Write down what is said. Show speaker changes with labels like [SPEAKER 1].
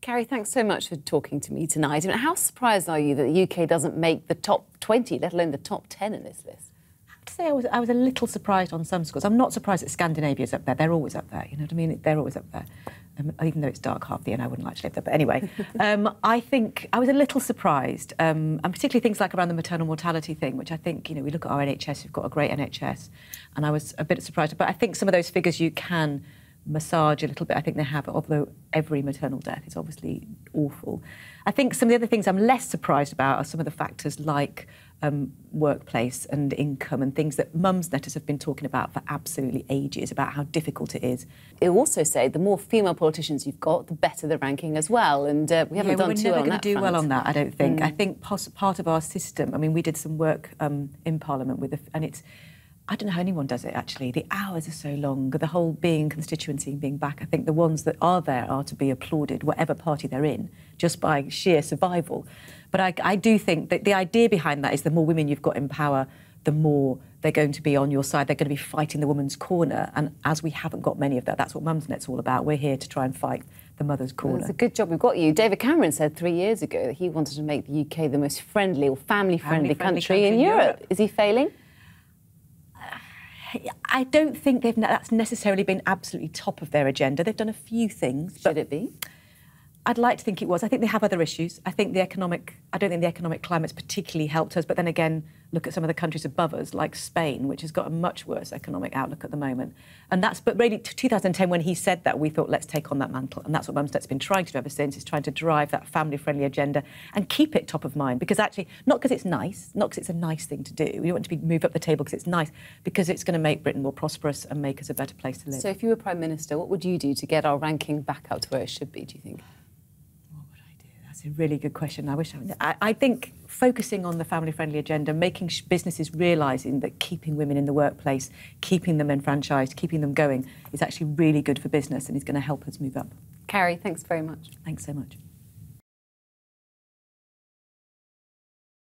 [SPEAKER 1] Carrie, thanks so much for talking to me tonight. I mean, how surprised are you that the UK doesn't make the top 20, let alone the top 10 in this list?
[SPEAKER 2] I have to say I was a little surprised on some scores. I'm not surprised that Scandinavia's up there. They're always up there, you know what I mean? They're always up there. Even though it's dark half the year and I wouldn't like to live there. But anyway, I think I was a little surprised, and particularly things like around the maternal mortality thing, which I think, you know, we look at our NHS, we've got a great NHS, and I was a bit surprised. But I think some of those figures you can massage a little bit. I think they have, although every maternal death is obviously awful. I think some of the other things I'm less surprised about are some of the factors like workplace and income and things that Mumsnet have been talking about for absolutely ages, about how difficult it is.
[SPEAKER 1] It also say the more female politicians you've got, the better the ranking as well, and we haven't done too well on that. We're never going to
[SPEAKER 2] do well on that, I don't think. I think part of our system, I mean, we did some work in Parliament with, and it's, I don't know how anyone does it, actually. The hours are so long. The whole being constituency and being back, I think the ones that are there are to be applauded, whatever party they're in, just by sheer survival. But I do think that the idea behind that is the more women you've got in power, the more they're going to be on your side. They're going to be fighting the woman's corner. And as we haven't got many of that, that's what Mumsnet's all about. We're here to try and fight the mother's corner.
[SPEAKER 1] Well, it's a good job we've got you. David Cameron said 3 years ago that he wanted to make the UK the most friendly or family-friendly country in Europe. Is he failing?
[SPEAKER 2] I don't think that's necessarily been absolutely top of their agenda. They've done a few things.
[SPEAKER 1] Should it be?
[SPEAKER 2] I'd like to think it was. I think they have other issues. I don't think the economic climate's particularly helped us, but then again, look at some of the countries above us, like Spain, which has got a much worse economic outlook at the moment. And that's, but really, 2010, when he said that, we thought, let's take on that mantle. And that's what Mumsnet's been trying to do ever since, is trying to drive that family-friendly agenda and keep it top of mind. Because actually, not because it's nice, not because it's a nice thing to do. We don't want to move up the table because it's nice, because it's going to make Britain more prosperous and make us a better place to live.
[SPEAKER 1] So if you were Prime Minister, what would you do to get our ranking back up to where it should be, do you think?
[SPEAKER 2] That's a really good question. I think focusing on the family-friendly agenda, making businesses realising that keeping women in the workplace, keeping them enfranchised, keeping them going is actually really good for business and is going to help us move up.
[SPEAKER 1] Carrie, thanks very much.
[SPEAKER 2] Thanks so much.